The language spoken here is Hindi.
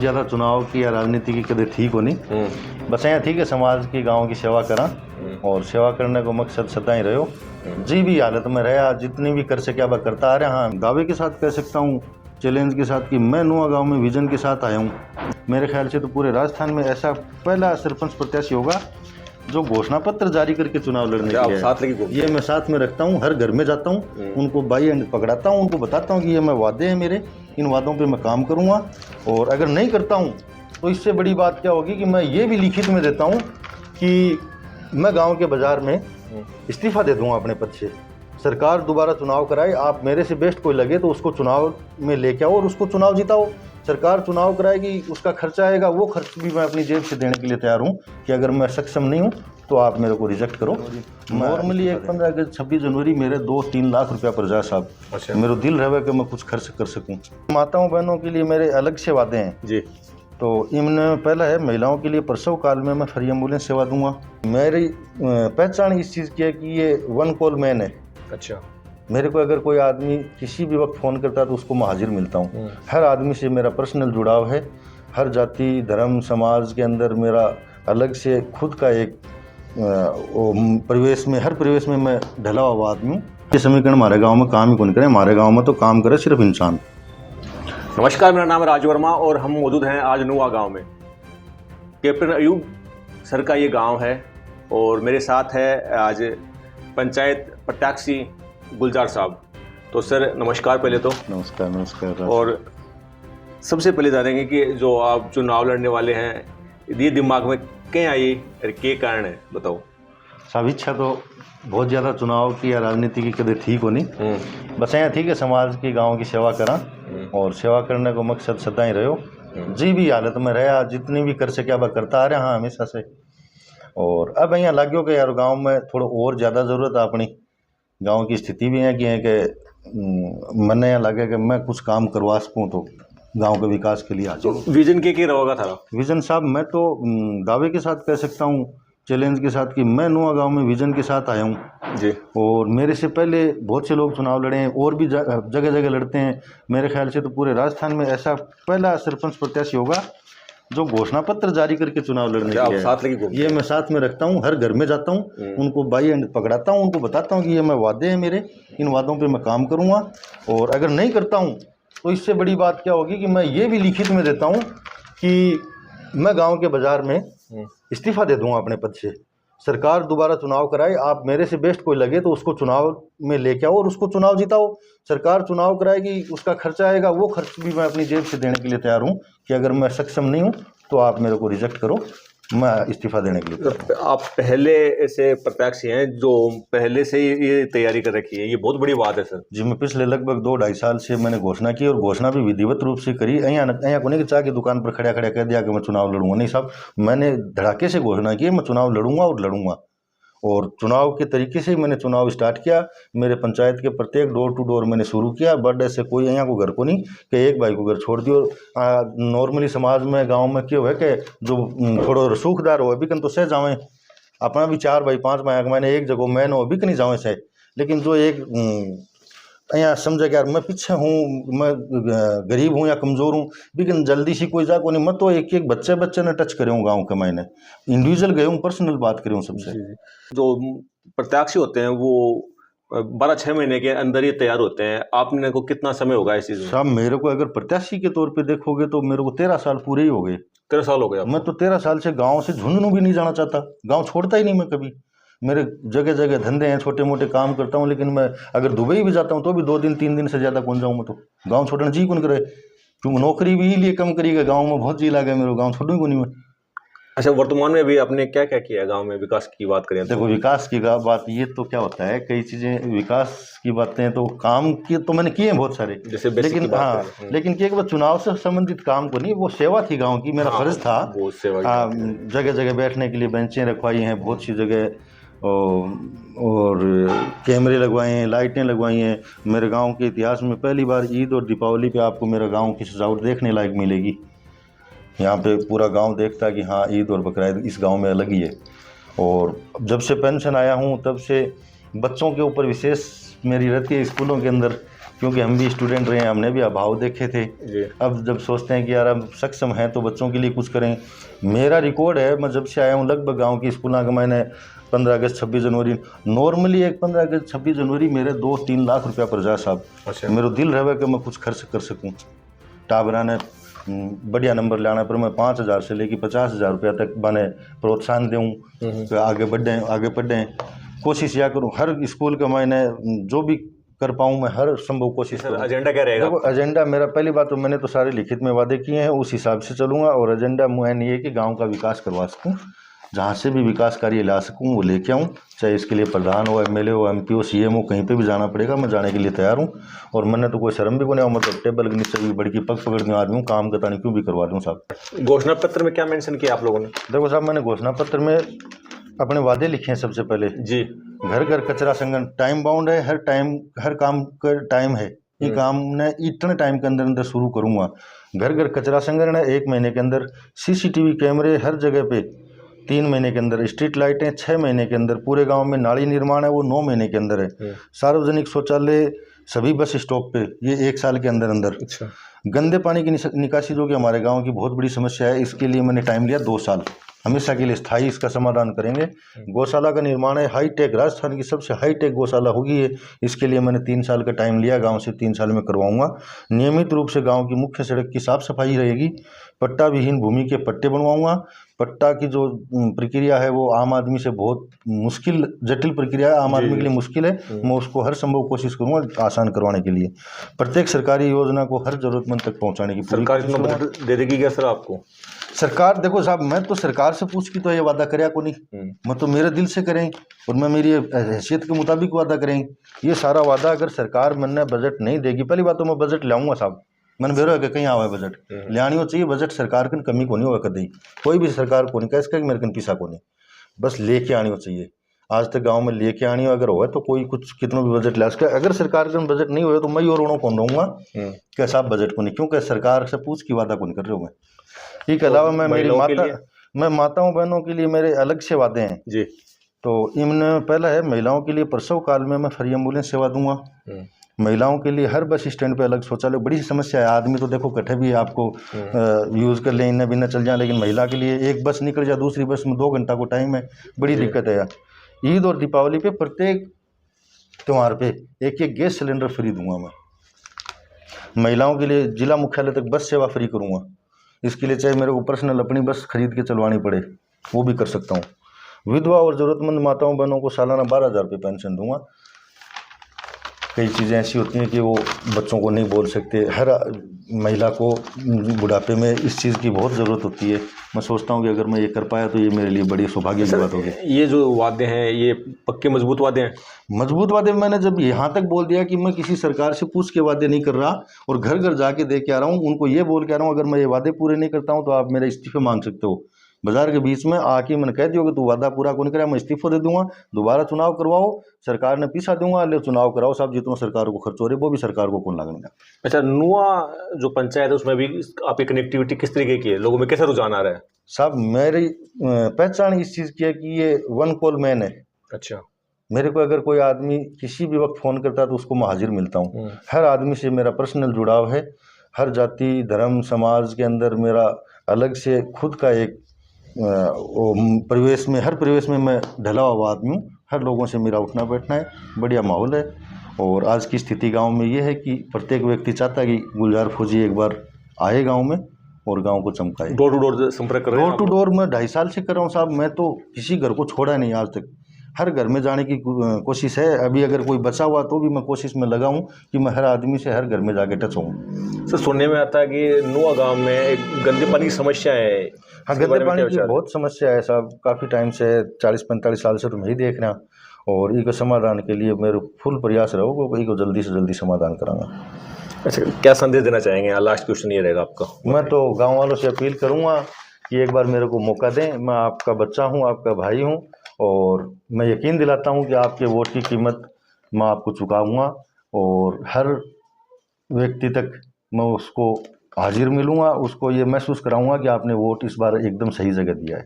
ज़्यादा चुनाव की या राजनीति की कदे ठीक होनी बस यहाँ ठीक है समाज की गांव की सेवा करा और सेवा करने को मकसद सदा ही रहो जी भी हालत में रहा जितनी भी कर सके वह करता आ रहा। हाँ दावे के साथ कह सकता हूँ चैलेंज के साथ कि मैं नुआ गांव में विजन के साथ आया हूँ। मेरे ख्याल से तो पूरे राजस्थान में ऐसा पहला सरपंच प्रत्याशी होगा जो घोषणा पत्र जारी करके चुनाव लड़ने के लिए ये मैं साथ में रखता हूँ। हर घर में जाता हूँ उनको बाई एंड पकड़ाता हूँ, उनको बताता हूँ कि ये मैं वादे हैं मेरे, इन वादों पे मैं काम करूँगा और अगर नहीं करता हूँ तो इससे बड़ी बात क्या होगी कि मैं ये भी लिखित में देता हूँ कि मैं गांव के बाजार में इस्तीफा दे दूंगा अपने पद से। सरकार दोबारा चुनाव कराए, आप मेरे से बेस्ट कोई लगे तो उसको चुनाव में लेके आओ और उसको चुनाव जिताओ। सरकार चुनाव कराएगी, उसका खर्चा आएगा, वो खर्च भी मैं अपनी जेब से देने के लिए तैयार हूँ कि अगर मैं सक्षम नहीं हूँ तो आप मेरे को रिजेक्ट करो। नॉर्मली एक 15 अगस्त 26 जनवरी मेरे 2-3 लाख रुपया पर जाए साहब। अच्छा। मेरा दिल रहे कि मैं कुछ खर्च कर सकूँ। माताओं बहनों के लिए मेरे अलग से वादे हैं जी। तो इनमें पहला है महिलाओं के लिए प्रसव काल में मैं फ्री एम्बुलेंस सेवा दूंगा। मेरी पहचान इस चीज़ की है कि ये वन कॉल मैन है। अच्छा। मेरे को अगर कोई आदमी किसी भी वक्त फ़ोन करता है तो उसको मैं हाजिर मिलता हूँ। हर आदमी से मेरा पर्सनल जुड़ाव है। हर जाति धर्म समाज के अंदर मेरा अलग से खुद का एक परिवेश में हर परिवेश में मैं ढला हुआ आदमी हूँ। ये समीकरण हमारे गाँव में काम ही कौन करे, हमारे गाँव में तो काम करे सिर्फ इंसान। नमस्कार, मेरा नाम है राज वर्मा और हम मौजूद हैं आज नुआ गांव में। कैप्टन अयूब सर का ये गांव है और मेरे साथ है आज पंचायत प्रत्याशी गुलजार साहब। तो सर नमस्कार पहले तो। नमस्कार। और सबसे पहले जानेंगे कि जो आप चुनाव लड़ने वाले हैं ये दिमाग में क्या आई और क्या कारण है, बताओ। सब इच्छा तो बहुत ज़्यादा चुनाव की या राजनीति की कदे ठीक होनी बस यहाँ ठीक है समाज की गांव की सेवा करा और सेवा करने को मकसद सदा ही रहो जी भी हालत में रहा जितनी भी कर सके वह करता आ रहा। हाँ हमेशा से। और अब यहाँ लाग्यो कि यार गांव में थोड़ा और ज़्यादा ज़रूरत है। अपनी गांव की स्थिति भी है कि मैंने यहाँ लगे कि मैं कुछ काम करवा सकूँ तो गांव के विकास के लिए आ जाऊँ। विजन क्या रहेगा था? विजन साहब मैं तो दावे के साथ कह सकता हूँ चैलेंज के साथ कि मैं नुआ गांव में विजन के साथ आया हूँ जी। और मेरे से पहले बहुत से लोग चुनाव लड़े हैं और भी जगह जगह लड़ते हैं। मेरे ख्याल से तो पूरे राजस्थान में ऐसा पहला सरपंच प्रत्याशी होगा जो घोषणा पत्र जारी करके चुनाव लड़ने के लिए ये मैं साथ में रखता हूँ। हर घर में जाता हूँ उनको बाई एंड पकड़ाता हूँ, उनको बताता हूँ कि ये मैं वादे हैं मेरे, इन वादों पर मैं काम करूँगा और अगर नहीं करता हूँ तो इससे बड़ी बात क्या होगी कि मैं ये भी लिखित में देता हूँ कि मैं गाँव के बाजार में इस्तीफा दे दूंगा अपने पद से। सरकार दोबारा चुनाव कराए, आप मेरे से बेस्ट कोई लगे तो उसको चुनाव में लेके आओ और उसको चुनाव जिताओ। सरकार चुनाव कराएगी, उसका खर्चा आएगा, वो खर्च भी मैं अपनी जेब से देने के लिए तैयार हूँ कि अगर मैं सक्षम नहीं हूँ तो आप मेरे को रिजेक्ट करो, मैं इस्तीफा देने के लिए। आप पहले ऐसे प्रत्याशी हैं जो पहले से ही ये तैयारी कर रखी है, ये बहुत बड़ी बात है सर जी। मैं पिछले लगभग 2-2.5 साल से मैंने घोषणा की और घोषणा भी विधिवत रूप से करी। यहाँ कोने की चाय की दुकान पर खड़ा कह दिया कि मैं चुनाव लड़ूंगा, नहीं साहब मैंने धड़ाके से घोषणा की मैं चुनाव लड़ूंगा और लड़ूंगा और चुनाव के तरीके से ही मैंने चुनाव स्टार्ट किया। मेरे पंचायत के प्रत्येक डोर टू डोर मैंने शुरू किया। बर्थडे से कोई यहाँ को घर को नहीं कि एक भाई को घर छोड़ दियो। नॉर्मली समाज में गांव में क्यों है कि जो थोड़ो सुखदार हो अभी कन तो सह जावें, अपना भी 4 भाई 5 भाई मैंने एक जगह मैन हो अभी कहीं जावें सह, लेकिन जो एक यहाँ समझे कि यार मैं पीछे हूँ, मैं गरीब हूँ या कमज़ोर हूँ, लेकिन जल्दी सी कोई जाको नहीं। मैं तो एक बच्चे ने टच करे हूँ गाँव के, मैंने इंडिविजुअल गए हूँ, पर्सनल बात करे हूँ सबसे। जो प्रत्याशी होते हैं वो 12-6 महीने के अंदर ही तैयार होते हैं। आपने को कितना समय होगा इस चीज़ में? साहब मेरे को अगर प्रत्याशी के तौर पे देखोगे तो मेरे को 13 साल पूरे ही हो गए। 13 साल हो गए? मैं तो 13 साल से गाँव से झुंझुनू भी नहीं जाना चाहता, गाँव छोड़ता ही नहीं मैं कभी। मेरे जगह जगह धंधे हैं, छोटे मोटे काम करता हूँ, लेकिन मैं अगर दुबई भी जाता हूँ तो भी 2 दिन 3 दिन से ज़्यादा कौन जाऊँ मैं तो। गाँव छोड़ना जी कौन करे, क्योंकि नौकरी भी लिए कम करिएगा, गाँव में बहुत जी लगा मेरे, गाँव छोड़ूँ को नहीं मैं। अच्छा, वर्तमान में भी आपने क्या क्या किया गांव में? विकास की बात करें तो देखो विकास की बात ये तो क्या होता है, कई चीज़ें विकास की बातें तो काम की तो मैंने किए हैं बहुत सारे, जैसे लेकिन हाँ लेकिन कि एक बार चुनाव से संबंधित काम को नहीं, वो सेवा थी गांव की, मेरा फर्ज था। जगह जगह बैठने के लिए बेंचें रखवाई हैं बहुत सी जगह और कैमरे लगवाए हैं, लाइटें लगवाई हैं। मेरे गाँव के इतिहास में पहली बार ईद और दीपावली पर आपको मेरा गाँव की सजावट देखने लायक मिलेगी। यहाँ पे पूरा गांव देखता है कि हाँ ईद और बकरा ईद इस गांव में अलग ही है। और जब से पेंशन आया हूँ तब से बच्चों के ऊपर विशेष मेरी रहती है स्कूलों के अंदर क्योंकि हम भी स्टूडेंट रहे हैं, हमने भी अभाव देखे थे। जी। अब जब सोचते हैं कि यार हम सक्षम हैं तो बच्चों के लिए कुछ करें। मेरा रिकॉर्ड है, मैं जब से आया हूँ लगभग गांव की स्कूलों का मैंने 15 अगस्त 26 जनवरी नॉर्मली एक 15 अगस्त 26 जनवरी मेरे 2-3 लाख रुपया पर जाए साहब। अच्छा। मेरा दिल रहे कि मैं कुछ खर्च कर सकूँ, टाबरा ने बढ़िया नंबर लाना पर मैं 5,000 से लेकर 50,000 रुपया तक मैंने प्रोत्साहन दूँ कि आगे बढ़ें। कोशिश या करूँ हर स्कूल का मैंने जो भी कर पाऊँ मैं हर संभव कोशिश करूँ। एजेंडा क्या रहेगा? देखो एजेंडा मेरा पहली बात तो मैंने तो सारे लिखित में वादे किए हैं, उस हिसाब से चलूँगा। और एजेंडा मुझे ये है कि गांव का विकास करवा सकूँ, जहाँ से भी विकास कार्य ला सकूँ वो लेके आऊँ, चाहे इसके लिए प्रधान हो, एमएलए हो, एमपी हो, सीएम हो, कहीं पे भी जाना पड़ेगा मैं जाने के लिए तैयार हूँ। और मैंने तो कोई शर्म भी को नहीं, मतलब टेबल के नीचे भी बड़ी की पग पकड़ने आदमी हूँ, काम करता नहीं क्यों भी करवा दूँ साहब। घोषणा पत्र में क्या मेंशन किया आप लोगों ने? देखो साहब मैंने घोषणा पत्र में अपने वादे लिखे हैं सबसे पहले जी। घर घर कचरा संग्रहण टाइम बाउंड है, हर काम का टाइम है, ये काम ने इतने टाइम के अंदर अंदर शुरू करूँगा। घर घर कचरा संग्रहण है 1 महीने के अंदर, सीसीटीवी कैमरे हर जगह पे 3 महीने के अंदर, स्ट्रीट लाइटें 6 महीने के अंदर, पूरे गांव में नाली निर्माण है वो 9 महीने के अंदर है, सार्वजनिक शौचालय सभी बस स्टॉप पे ये 1 साल के अंदर अंदर। अच्छा। गंदे पानी की निकासी जो कि हमारे गांव की बहुत बड़ी समस्या है, इसके लिए मैंने टाइम लिया 2 साल, हमेशा के लिए स्थायी इसका समाधान करेंगे। गौशाला का निर्माण है, हाईटेक राजस्थान की सबसे हाईटेक गौशाला होगी ये, इसके लिए मैंने 3 साल का टाइम लिया, गांव से 3 साल में करवाऊंगा। नियमित रूप से गांव की मुख्य सड़क की साफ सफाई रहेगी, पट्टा विहीन भूमि के पट्टे बनवाऊंगा। पट्टा की जो प्रक्रिया है वो आम आदमी से बहुत मुश्किल जटिल प्रक्रिया है, आम आदमी के लिए मुश्किल है, मैं उसको हर संभव कोशिश करूंगा आसान करवाने के लिए। प्रत्येक सरकारी योजना को हर जरूरतमंद तक पहुंचाने की पूरी सरकार कोशिश इतना करूंगा। बजट दे देगी क्या सर आपको? सरकार देखो साहब मैं तो सरकार से पूछ के तो ये वादा करे को नहीं, मैं तो मेरे दिल से करें और मैं मेरी हैसियत के मुताबिक वादा करें। ये सारा वादा अगर सरकार मैंने बजट नहीं देगी, पहली बात तो मैं बजट लाऊंगा साहब, मैंने बेरो है कहीं आवा है बजट लियानी हो चाहिए, बजट सरकार की कमी को नहीं होगा कभी, कोई भी सरकार को नहीं कह इसका मेरे कन पिसा को नहीं, बस लेके आनी हो चाहिए। आज तक गांव में लेके आनी हो अगर हो तो कोई कुछ कितना भी बजट ला सके, अगर सरकार का बजट नहीं हो तो मैं और कौन रहूँगा कि साहब बजट को नहीं, क्योंकि सरकार से पूछ की वादा को नहीं कर रहे हो मैं। इसके अलावा मैं माताओं बहनों के लिए मेरे अलग से वादे हैं जी। तो इनमें पहला है महिलाओं के लिए प्रसव काल में मैं फ्री एम्बुलेंस सेवा दूंगा। महिलाओं के लिए हर बस स्टैंड पे अलग शौचालय, बड़ी समस्या है, आदमी तो देखो कट्ठे भी आपको यूज़ कर ले इन्हें बिना चल जाए, लेकिन महिला के लिए एक बस निकल जाए दूसरी बस में 2 घंटा को टाइम है, बड़ी दिक्कत है यार। ईद और दीपावली पे प्रत्येक त्यौहार पे एक गैस सिलेंडर फ्री दूंगा मैं। महिलाओं के लिए जिला मुख्यालय तक बस सेवा फ्री करूंगा, इसके लिए चाहे मेरे को पर्सनल अपनी बस खरीद के चलवानी पड़े वो भी कर सकता हूँ। विधवा और ज़रूरतमंद माताओं बहनों को सालाना 12,000 रुपये पेंशन दूंगा। कई चीज़ें ऐसी होती हैं कि वो बच्चों को नहीं बोल सकते, हर महिला को बुढ़ापे में इस चीज़ की बहुत ज़रूरत होती है। मैं सोचता हूँ कि अगर मैं ये कर पाया तो ये मेरे लिए बड़ी सौभाग्य की बात होगी। ये जो वादे हैं ये पक्के मजबूत वादे हैं? मजबूत वादे मैंने जब यहाँ तक बोल दिया कि मैं किसी सरकार से पूछ के वादे नहीं कर रहा और घर घर जाके दे के आ रहा हूँ, उनको ये बोल के आ रहा हूँ अगर मैं ये वादे पूरे नहीं करता हूँ तो आप मेरा इस्तीफा मांग सकते हो। बाजार के बीच में आके मैंने कह दिया कि तू वादा पूरा कौन कराया मैं इस्तीफा दे दूंगा, दोबारा चुनाव करवाओ, सरकार ने पीछा दूंगा, ले चुनाव कराओ साहब, जितना सरकार को खर्च हो रहे वो भी सरकार को कौन लगेगा। अच्छा, नुआ जो पंचायत है उसमें भी आपकी कनेक्टिविटी किस तरीके की है, लोगों में कैसा रुझान आ रहा है? साहब मेरी पहचान इस चीज़ की है कि ये 1 कॉल मैन है। अच्छा। मेरे को अगर कोई आदमी किसी भी वक्त फ़ोन करता है तो उसको मैं हाजिर मिलता हूँ। हर आदमी से मेरा पर्सनल जुड़ाव है, हर जाति धर्म समाज के अंदर मेरा अलग से खुद का एक परिवेश में, हर परिवेश में मैं ढला हुआ आदमी हूँ, हर लोगों से मेरा उठना बैठना है, बढ़िया माहौल है। और आज की स्थिति गांव में ये है कि प्रत्येक व्यक्ति चाहता है कि गुलजार फौजी एक बार आए गांव में और गांव को चमकाए। डोर टू डोर संपर्क कर रहे हैं? डोर टू डोर मैं 2.5 साल से कर रहा हूँ साहब, मैं तो किसी घर को छोड़ा नहीं आज तक, हर घर में जाने की कोशिश है। अभी अगर कोई बचा हुआ तो भी मैं कोशिश में लगा हूँ कि मैं हर आदमी से हर घर में जाके टच हूँ। सर सुनने में आता है कि नुआ गांव में एक गंदे पानी की समस्या है। हाँ, गंदे पानी की बहुत समस्या है साहब, काफ़ी टाइम से 40-45 साल से तो मैं ही देख रहा, और इसके समाधान के लिए मेरे फुल प्रयास रहोगे, इसको जल्दी से जल्दी समाधान कराना। अच्छा, क्या संदेश देना चाहेंगे? लास्ट क्वेश्चन ये रहेगा आपका। मैं तो गाँव वालों से अपील करूँगा कि एक बार मेरे को मौका दें, मैं आपका बच्चा हूँ, आपका भाई हूँ, और मैं यकीन दिलाता हूँ कि आपके वोट की कीमत मैं आपको चुकाऊँगा और हर व्यक्ति तक मैं उसको हाजिर मिलूँगा, उसको ये महसूस कराऊँगा कि आपने वोट इस बार एकदम सही जगह दिया है।